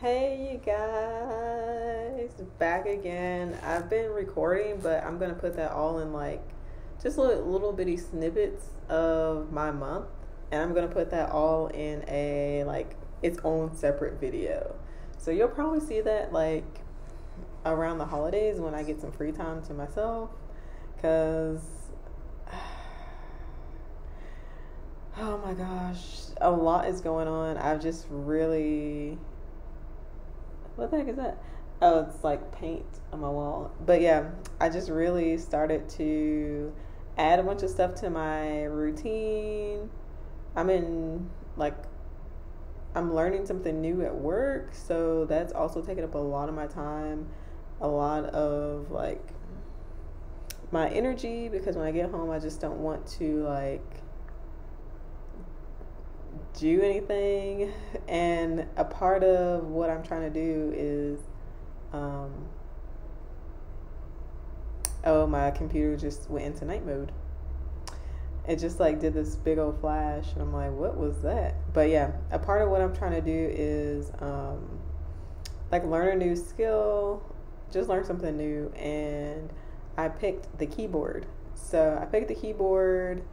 Hey, you guys, back again. I've been recording, but I'm gonna put that all in like just little bitty snippets of my month, and I'm gonna put that all in a like its own separate video. So you'll probably see that like around the holidays when I get some free time to myself, because oh my gosh, a lot is going on. I've just really what the heck is that? Oh, it's like paint on my wall. But yeah, I just really started to add a bunch of stuff to my routine. I'm in like I'm learning something new at work, so that's also taking up a lot of my time, a lot of like my energy, because when I get home I just don't want to like do anything. And a part of what I'm trying to do is um oh, my computer just went into night mode. It just like did this big old flash and I'm like, what was that? But yeah, a part of what I'm trying to do is like learn a new skill, just learn something new. And I picked the keyboard. So I picked the keyboard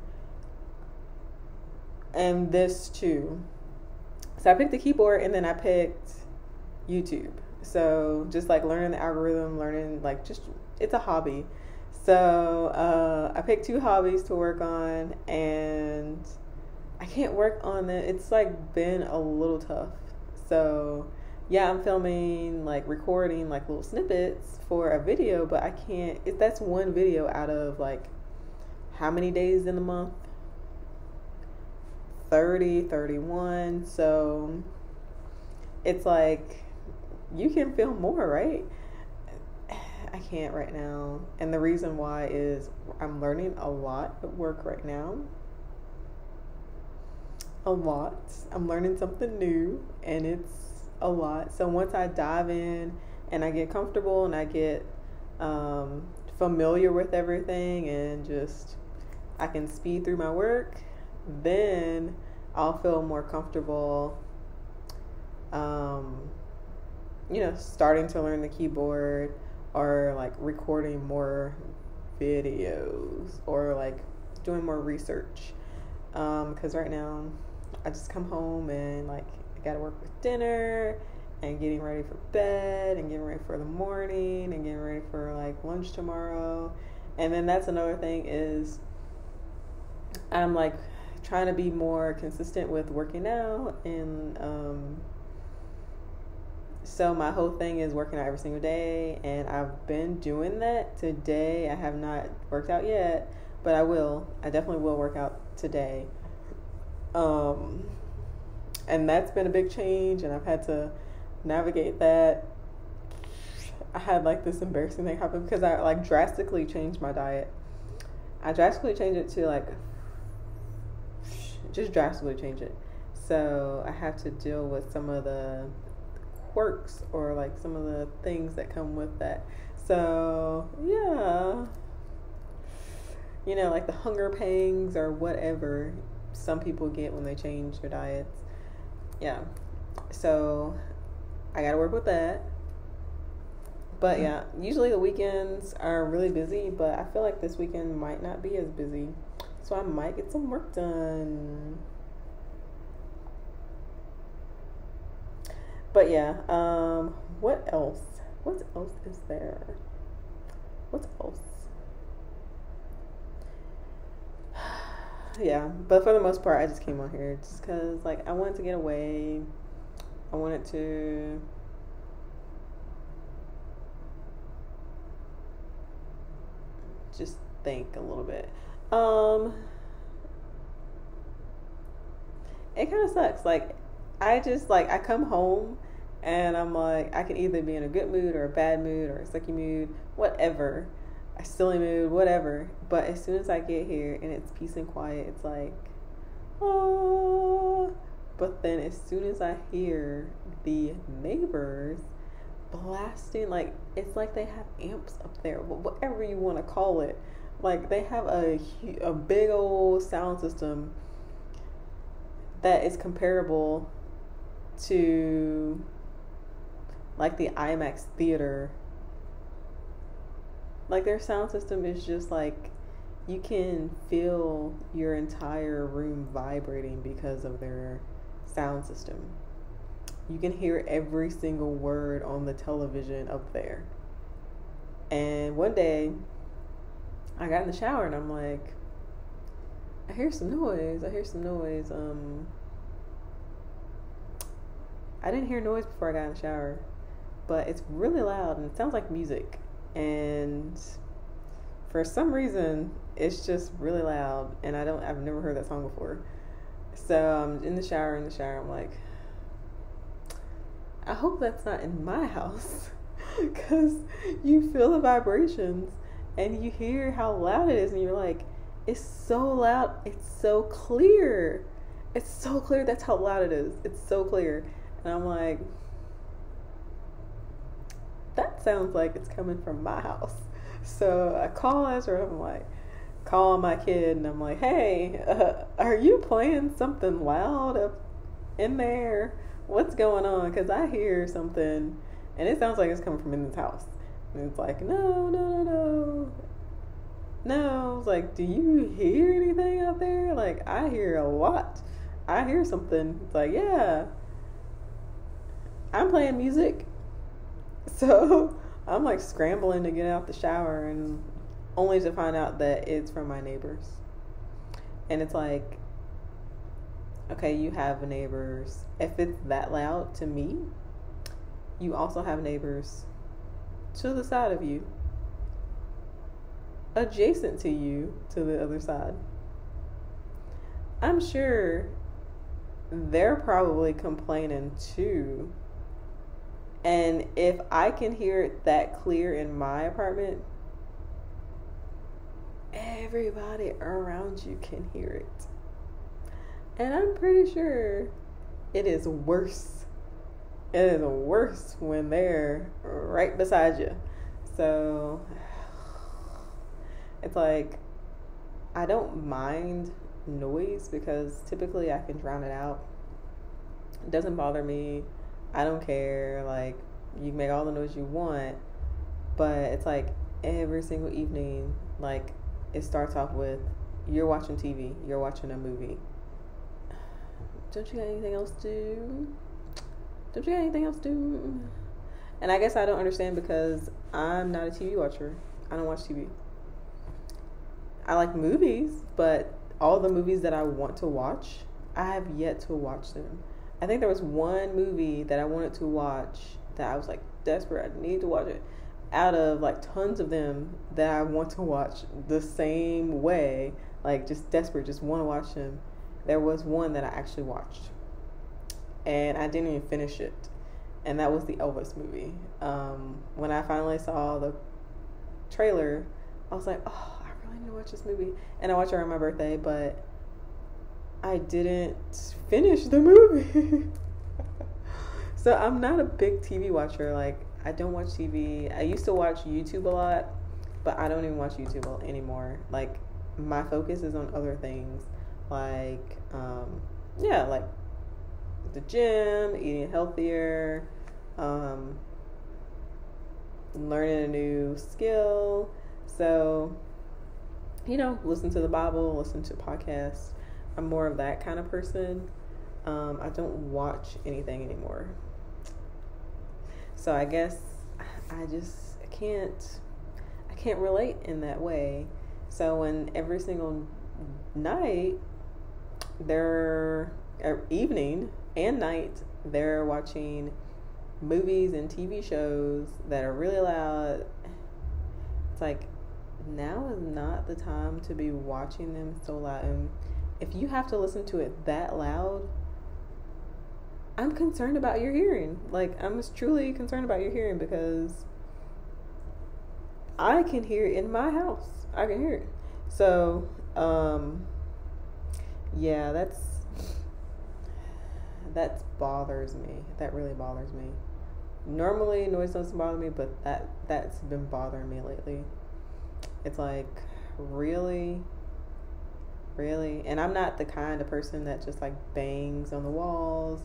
and this too. So I picked the keyboard and then I picked YouTube. So just like learning the algorithm, learning like just it's a hobby. So I picked two hobbies to work on, and I can't work on it. It's like been a little tough. So yeah, I'm filming like recording like little snippets for a video, but I can't. That's one video out of like how many days in the month? 30, 31. So it's like you can film more, right? I can't right now. And the reason why is I'm learning a lot at work right now. A lot. I'm learning something new and it's a lot. So once I dive in and I get comfortable and I get familiar with everything and just I can speed through my work, then I'll feel more comfortable starting to learn the keyboard or like recording more videos or like doing more research. Because right now I just come home and like I gotta work with dinner and getting ready for bed and getting ready for the morning and getting ready for like lunch tomorrow. And then that's another thing is I'm like trying to be more consistent with working out. And so my whole thing is working out every single day, and I've been doing that. Today I have not worked out yet, but I will. I definitely will work out today. And that's been a big change, and I've had to navigate that. I had like this embarrassing thing happen because I like drastically changed my diet. I drastically changed it to like just drastically change it. So I have to deal with some of the quirks or like some of the things that come with that. So yeah, like the hunger pangs or whatever some people get when they change their diets. Yeah, so I gotta work with that. But yeah, usually the weekends are really busy, but I feel like this weekend might not be as busy, so I might get some work done. But yeah, what else? What else is there? What else? Yeah, but for the most part, I just came on here just because, like, I wanted to get away. I wanted to just think a little bit. It kind of sucks. Like, I come home and I'm like, I can either be in a good mood or a bad mood or a sucky mood, whatever, a silly mood, whatever. But as soon as I get here and it's peace and quiet, it's like, oh. But then as soon as I hear the neighbors blasting, like, it's like they have amps up there, whatever you want to call it. Like, they have a big old sound system that is comparable to like the IMAX theater, like their sound system is just like you can feel your entire room vibrating because of their sound system. You can hear every single word on the television up there. And one day I got in the shower and I'm like, I hear some noise. I didn't hear noise before I got in the shower, but it's really loud and it sounds like music. And for some reason, it's just really loud, and I've never heard that song before. So I'm in the shower, I'm like, I hope that's not in my house, because you feel the vibrations and you hear how loud it is, and you're like, it's so loud, it's so clear. It's so clear, that's how loud it is. It's so clear. And I'm like, that sounds like it's coming from my house. So I call Ezra, I'm like, call my kid, and I'm like, hey, are you playing something loud up in there? What's going on? Because I hear something, and it sounds like it's coming from in this house. And it's like, no. I was like, do you hear anything out there? Like, I hear a lot. I hear something. It's like, yeah, I'm playing music. So I'm like scrambling to get out the shower, and only to find out that it's from my neighbors. And it's like, okay, you have neighbors. If it's that loud to me, you also have neighbors to the side of you, adjacent to you, to the other side. I'm sure they're probably complaining too. And if I can hear it that clear in my apartment, everybody around you can hear it. And I'm pretty sure it is worse. It is worse when they're right beside you. So it's like, I don't mind noise because typically I can drown it out. It doesn't bother me. I don't care. Like, you can make all the noise you want, but it's like every single evening, like, it starts off with, you're watching TV, you're watching a movie. Don't you got anything else to do? And I guess I don't understand because I'm not a TV watcher. I don't watch TV. I like movies, but all the movies that I want to watch, I have yet to watch them. I think there was one movie that I wanted to watch that I was like desperate, I need to watch it. Out of like tons of them that I want to watch the same way, like just desperate, just want to watch them, there was one that I actually watched. And I didn't even finish it. And that was the Elvis movie. When I finally saw the trailer, I was like, oh, I really need to watch this movie. And I watched it on my birthday, but I didn't finish the movie. So I'm not a big TV watcher. Like, I don't watch TV. I used to watch YouTube a lot, but I don't even watch YouTube anymore. Like, my focus is on other things. Like, like the gym, eating healthier, learning a new skill. So, listen to the Bible, listen to podcasts. I'm more of that kind of person. I don't watch anything anymore. So I guess I can't relate in that way. So when every single night, evening and night, they're watching movies and TV shows that are really loud, it's like, now is not the time to be watching them so loud. And if you have to listen to it that loud, I'm concerned about your hearing. Like, I'm just truly concerned about your hearing, because I can hear it in my house. I can hear it. So, yeah, that bothers me. That really bothers me. Normally, noise doesn't bother me, but that's been bothering me lately. It's like, really? And I'm not the kind of person that just like bangs on the walls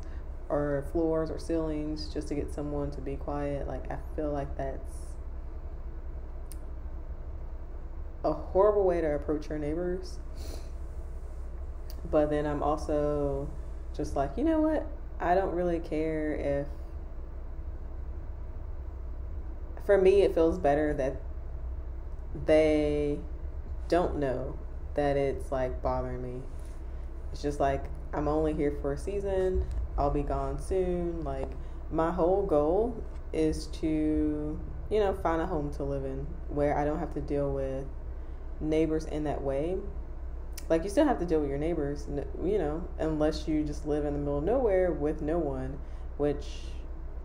or floors or ceilings just to get someone to be quiet. Like, I feel like that's a horrible way to approach your neighbors. But then I'm also just like, you know what? I don't really care if, for me, it feels better that they don't know that it's like bothering me. It's just like, I'm only here for a season. I'll be gone soon. Like, my whole goal is to, you know, find a home to live in where I don't have to deal with neighbors in that way. Like, you still have to deal with your neighbors, you know, unless you just live in the middle of nowhere with no one, which,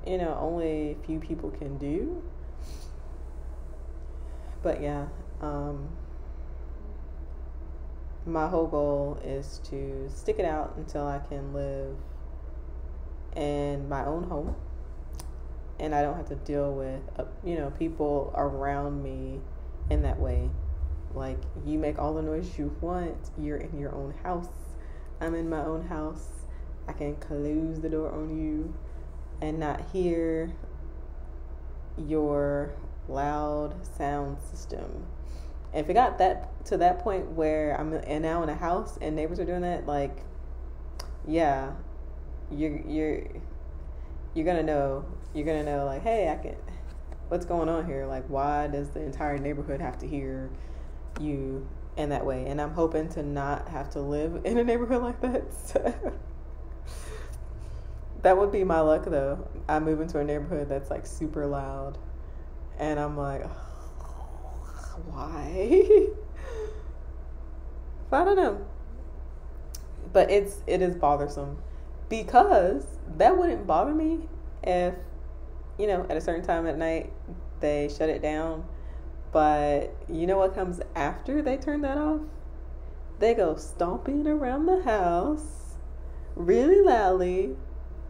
you know, only a few people can do. But yeah, my whole goal is to stick it out until I can live in my own home and I don't have to deal with, you know, people around me in that way. Like, you make all the noise you want. You're in your own house. I'm in my own house. I can close the door on you and not hear your loud sound system. And if it got to that point where I'm now in a house and neighbors are doing that, like, yeah, you're gonna know. You're gonna know, like, hey, what's going on here? Like, why does the entire neighborhood have to hear you in that way? And I'm hoping to not have to live in a neighborhood like that. So that would be my luck, though. I move into a neighborhood that's like super loud, and I'm like, why? But I don't know. But it is bothersome, because that wouldn't bother me if, you know, at a certain time at night they shut it down. But you know what comes after they turn that off? They go stomping around the house really loudly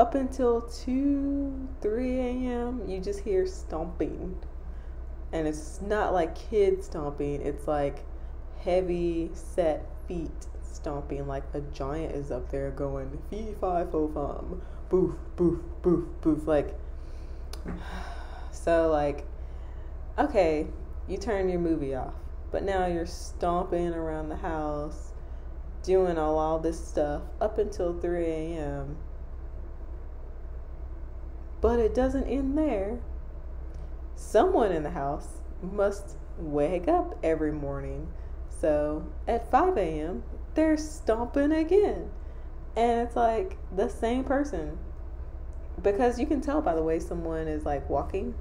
up until 2, 3 a.m. You just hear stomping. And it's not like kids stomping. It's like heavy set feet stomping. Like a giant is up there going fee fi fo fum, boof, boof, boof, boof. Like, so like, okay, you turn your movie off, but now you're stomping around the house, doing all this stuff up until 3 a.m. But it doesn't end there. Someone in the house must wake up every morning. So at 5 a.m., they're stomping again. And it's like the same person. Because you can tell by the way someone is like walking.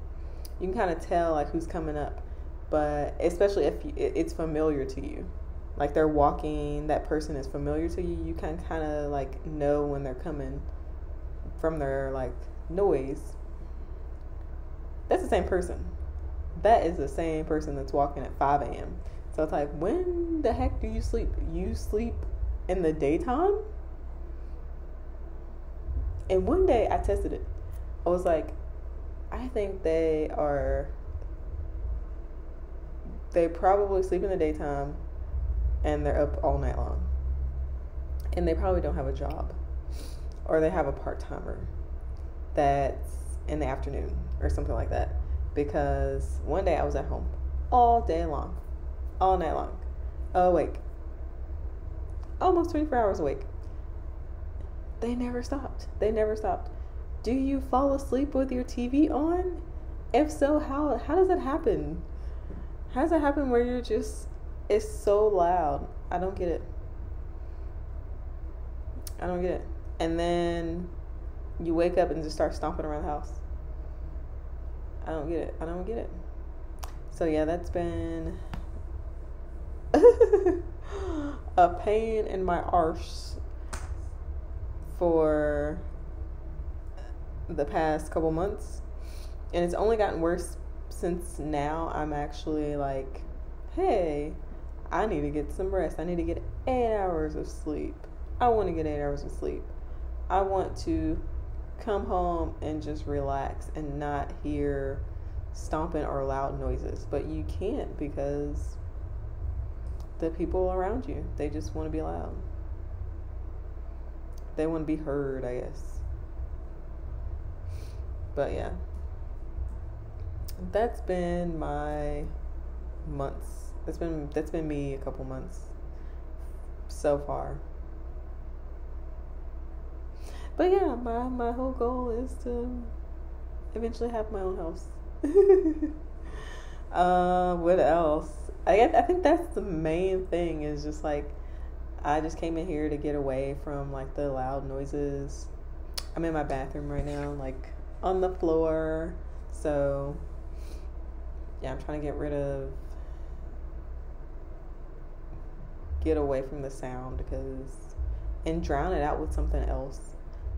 You can kind of tell like who's coming up. But especially if it's familiar to you, like they're walking, that person is familiar to you, you can kind of like know when they're coming from their like noise. That's the same person. That is the same person that's walking at 5 a.m. So it's like, when the heck do you sleep? You sleep in the daytime? And one day I tested it. I was like, I think they probably sleep in the daytime and they're up all night long. And they probably don't have a job. Or they have a part-timer that's in the afternoon or something like that. Because one day I was at home all day long, all night long, awake, almost 24 hours awake. They never stopped. Do you fall asleep with your TV on? If so, how does that happen? How does that happen where you're just, it's so loud? I don't get it. And then you wake up and just start stomping around the house. I don't get it. So yeah, that's been a pain in my arse for the past couple months. And it's only gotten worse since now I'm actually like, hey, I need to get some rest. I need to get 8 hours of sleep. I want to get 8 hours of sleep. I want to come home and just relax and not hear stomping or loud noises. But you can't, because the people around you, they just want to be loud. They want to be heard, I guess. But yeah, that's been my months. That's been me a couple months so far. But yeah, my whole goal is to eventually have my own house. What else? I think that's the main thing, is just like, I just came in here to get away from like the loud noises. I'm in my bathroom right now, like on the floor. So yeah, I'm trying to get away from the sound, and drown it out with something else.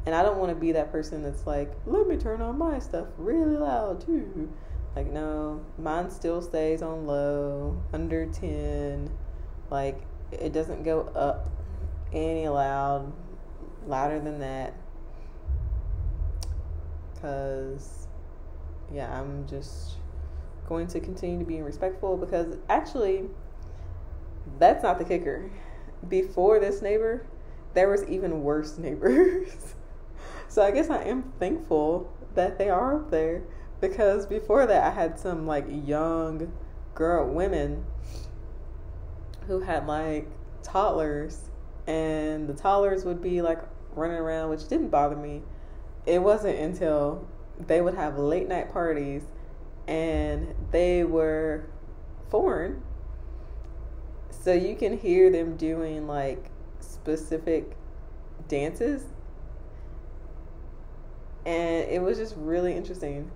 And I don't want to be that person that's like, let me turn on my stuff really loud too. Like, no, mine still stays on low, under 10. Like, it doesn't go up any louder than that. Because, yeah, I'm just going to continue to be respectful, because actually, that's not the kicker. Before this neighbor, there was even worse neighbors. So I guess I am thankful that they are up there, because before that I had some like young women who had like toddlers, and the toddlers would be like running around, which didn't bother me. It wasn't until they would have late night parties and they were foreign. So you can hear them doing like specific dances. And it was just really interesting,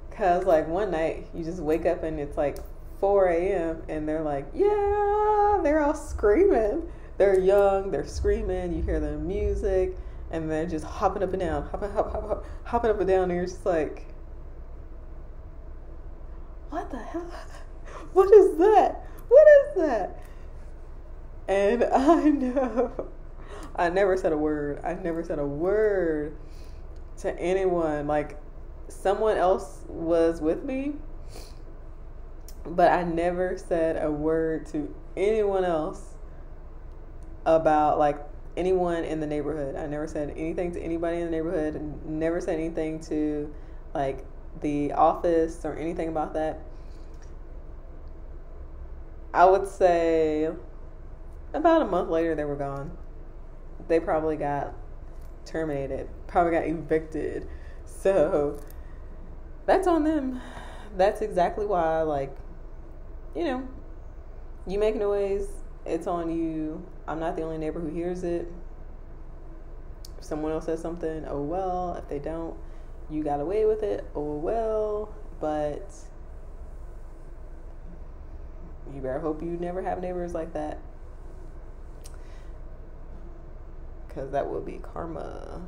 because like one night you just wake up and it's like 4 a.m. and they're like, yeah, they're all screaming. They're young, they're screaming, you hear the music, and they're just hopping up and down, hopping up and down, and you're just like, what the hell? What is that? What is that? And I know, I never said a word to anyone. Like, someone else was with me, but I never said a word to anyone else about like anyone in the neighborhood. I never said anything to anybody in the neighborhood, and never said anything to like the office or anything about that. I would say about a month later they were gone. They probably got terminated, probably got evicted. So that's on them. That's exactly why, like, you make noise, it's on you. I'm not the only neighbor who hears it. If someone else says something, oh well. If they don't, you got away with it, oh well. But you better hope you never have neighbors like that, because that will be karma.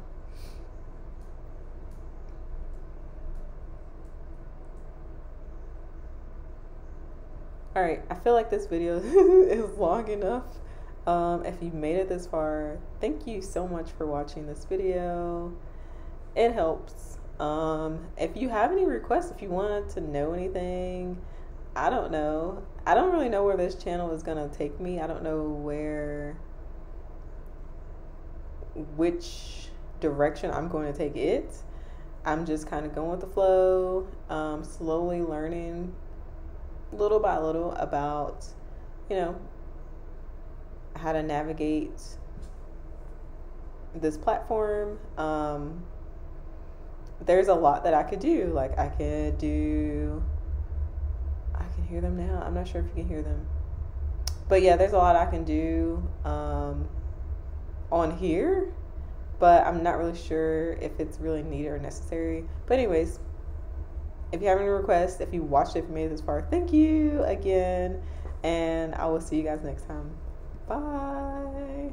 All right, I feel like this video is long enough. If you made it this far, thank you so much for watching this video. It helps. If you have any requests, if you want to know anything, I don't know. I don't really know where this channel is gonna take me. I don't know which direction I'm going to take it. I'm just kind of going with the flow, slowly learning little by little about, how to navigate this platform. There's a lot that I could do. Like, I can hear them now. I'm not sure if you can hear them. But yeah, there's a lot I can do on here, but I'm not really sure if it's really needed or necessary. But anyways, if you have any requests, if you watched it, if you made it this far, thank you again, and I will see you guys next time. Bye.